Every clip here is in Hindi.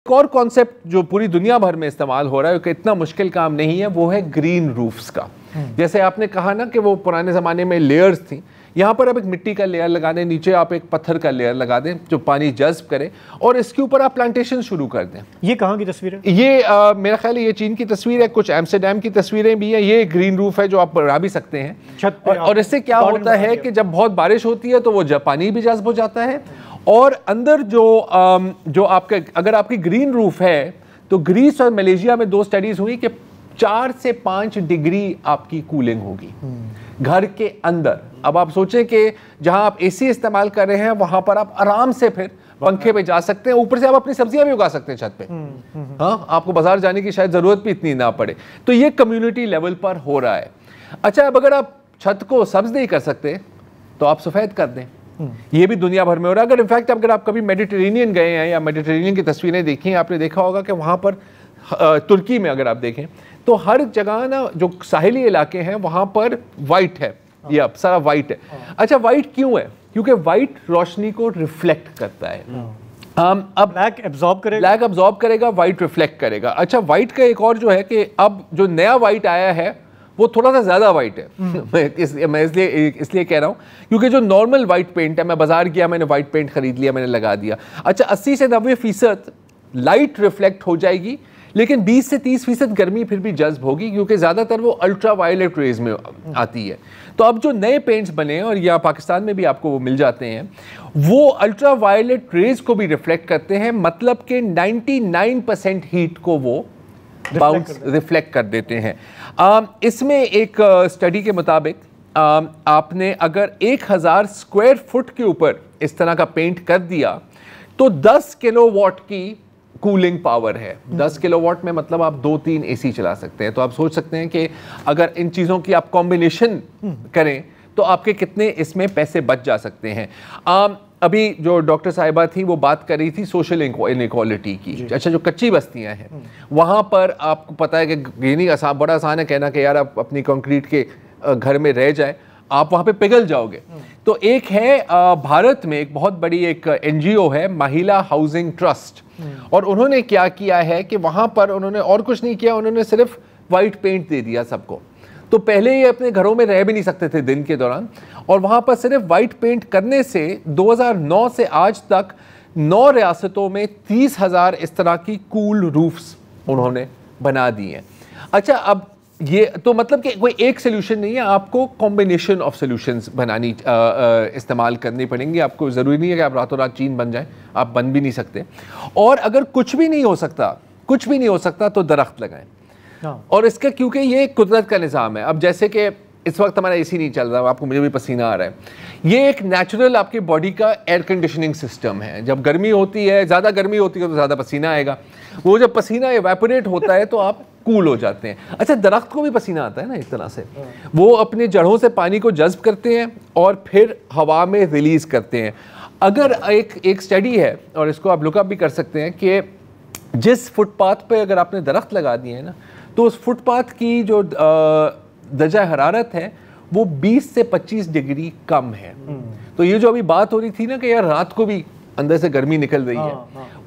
एक और कॉन्सेप्ट जो पूरी दुनिया भर में इस्तेमाल हो रहा है कि इतना मुश्किल काम नहीं है, वो है ग्रीन रूफ्स का। जैसे आपने कहा ना कि वो पुराने ज़माने में लेयर्स थी, यहाँ पर आप एक मिट्टी का लेयर लगा दें, नीचे आप एक पत्थर का लेयर लगा दें जो पानी जज्ब करे, और इसके ऊपर आप प्लांटेशन शुरू कर दें। ये कहाँ की तस्वीर है? ये मेरा ख्याल है ये चीन की तस्वीर है, कुछ एम्स्टरडैम की तस्वीरें भी हैं। ये ग्रीन रूफ है जो आप बना भी सकते हैं छत पे। और इससे क्या होता है कि जब बहुत बारिश होती है तो वो पानी भी जज्ब हो जाता है, और अंदर जो आपके अगर आपकी ग्रीन रूफ है तो ग्रीस और मलेशिया में 2 स्टडीज हुई कि 4 से 5 डिग्री आपकी कूलिंग होगी घर के अंदर। अब आप सोचें कि जहां आप एसी इस्तेमाल कर रहे हैं वहां पर आप आराम से फिर पंखे पे जा सकते हैं, ऊपर से आप अपनी सब्जियां भी उगा सकते हैं छत पे। हाँ, आपको बाजार जाने की शायद जरूरत भी इतनी ना पड़े। तो ये कम्युनिटी लेवल पर हो रहा है। अच्छा, अब अगर आप छत को सब्ज नहीं कर सकते तो आप सफेद कर दें। ये भी दुनिया भर में हो रहा है। अगर इनफैक्ट अगर आप कभी मेडिटेरेनियन गए हैं या मेडिटेरेनियन की तस्वीरें देखी हैं, आपने देखा होगा कि वहाँ पर तुर्की में अगर आप देखें तो हर जगह ना जो साहिली इलाके हैं वहाँ पर वाइट है, ये अब सारा वाइट है। अच्छा, वाइट क्यों है? क्योंकि वाइट रोशनी को रिफ्लेक्ट करता है। अब ब्लैक एब्जॉर्ब करेगा, वाइट रिफ्लेक्ट करेगा। अच्छा, वाइट का एक और जो है कि अब जो नया वाइट आया है वो थोड़ा सा ज़्यादा वाइट है। मैं इसलिए कह रहा हूँ क्योंकि जो नॉर्मल वाइट पेंट है, मैं बाजार गया, मैंने वाइट पेंट खरीद लिया, मैंने लगा दिया। अच्छा, 80 से 90% लाइट रिफ्लेक्ट हो जाएगी, लेकिन 20 से 30% गर्मी फिर भी जज्ब होगी क्योंकि ज़्यादातर वो अल्ट्रा वायलेट रेज में आती है। तो अब जो नए पेंट्स बने हैं और यहाँ पाकिस्तान में भी आपको वो मिल जाते हैं, वो अल्ट्रा वायलेट रेज को भी रिफ्लेक्ट करते हैं, मतलब कि 99% हीट को वो रिफ्लेक्ट कर देते हैं। इसमें एक स्टडी के मुताबिक आपने अगर 1000 स्क्वायर फुट के ऊपर इस तरह का पेंट कर दिया तो 10 किलोवाट की कूलिंग पावर है। 10 किलोवाट में मतलब आप 2-3 एसी चला सकते हैं। तो आप सोच सकते हैं कि अगर इन चीज़ों की आप कॉम्बिनेशन करें तो आपके कितने इसमें पैसे बच जा सकते हैं। अभी जो डॉक्टर साहिबा थी वो बात कर रही थी सोशल इनइक्वालिटी की। अच्छा, जो कच्ची बस्तियां हैं वहाँ पर आपको पता है कि ये नहीं बड़ा आसान है कहना कि यार आप अपनी कंक्रीट के घर में रह जाए, आप वहाँ पे पिघल जाओगे। तो एक है भारत में एक बहुत बड़ी एक एनजीओ है महिला हाउसिंग ट्रस्ट, और उन्होंने क्या किया है कि वहाँ पर उन्होंने और कुछ नहीं किया, उन्होंने सिर्फ वाइट पेंट दे दिया सबको। तो पहले ये अपने घरों में रह भी नहीं सकते थे दिन के दौरान, और वहाँ पर सिर्फ वाइट पेंट करने से 2009 से आज तक 9 रियासतों में 30,000 इस तरह की कूल रूफ्स उन्होंने बना दी हैं। अच्छा, अब ये तो मतलब कि कोई एक सोल्यूशन नहीं है, आपको कॉम्बिनेशन ऑफ सोल्यूशंस बनानी इस्तेमाल करनी पड़ेंगी। आपको ज़रूरी नहीं है कि आप रातों रात चीन बन जाएं, आप बन भी नहीं सकते। और अगर कुछ भी नहीं हो सकता तो दरख्त लगाएं। और इसका क्योंकि ये कुदरत का निज़ाम है। अब जैसे कि इस वक्त हमारा एसी नहीं चल रहा, आपको मुझे भी पसीना आ रहा है, ये एक नेचुरल आपकी बॉडी का एयर कंडीशनिंग सिस्टम है। जब गर्मी होती है, ज़्यादा गर्मी होती है तो ज़्यादा पसीना आएगा, वो जब पसीना एवेपोरेट होता है तो आप कूल हो जाते हैं। अच्छा, दरख्त को भी पसीना आता है ना एक तरह से, वो अपनी जड़ों से पानी को जज्ब करते हैं और फिर हवा में रिलीज़ करते हैं। अगर एक स्टडी है, और इसको आप लुकअप भी कर सकते हैं, कि जिस फुटपाथ पे अगर आपने दरख्त लगा दिए हैं ना, तो उस फुटपाथ की जो दर्जा हरारत है वो 20 से 25 डिग्री कम है। तो ये जो अभी बात हो रही थी ना कि यार रात को भी अंदर से गर्मी निकल रही है,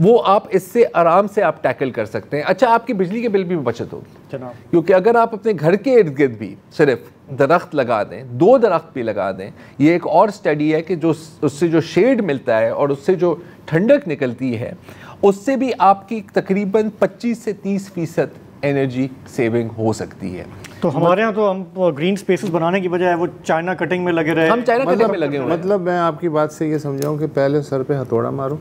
वो आप इससे आराम से आप टैकल कर सकते हैं। अच्छा, आपकी बिजली के बिल भी बचत होगी, क्योंकि अगर आप अपने घर के इर्द गिर्द भी सिर्फ दरख्त लगा दें, 2 दरख्त भी लगा दें, ये एक और स्टडी है कि जो उससे जो शेड मिलता है और उससे जो ठंडक निकलती है, उससे भी आपकी तकरीबन 25 से 30% एनर्जी सेविंग हो सकती है। तो हमारे यहाँ तो हम ग्रीन स्पेसेस बनाने की बजाय वो चाइना कटिंग में लगे रहे। हम चाइना कटिंग में लगे हुए हैं। मतलब मैं आपकी बात से ये समझाऊं कि पहले सर पे हथौड़ा मारो,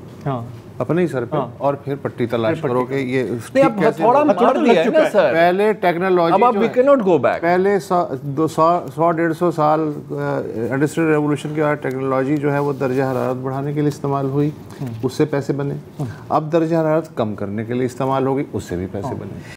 अपने ही सर पे, और फिर पट्टी तलाश करो कि ये हथौड़ा मार दिया है ना सर। पहले टेक्नोलॉजी, अब आप we can not go back. पहले 100-150 साल इंडस्ट्रियल रेवोल्यूशन के बाद टेक्नोलॉजी जो है वो दर्जा हरारत बढ़ाने के लिए इस्तेमाल हुई, उससे पैसे बने। अब दर्जा हरारत कम करने के लिए इस्तेमाल होगी, उससे भी पैसे बने।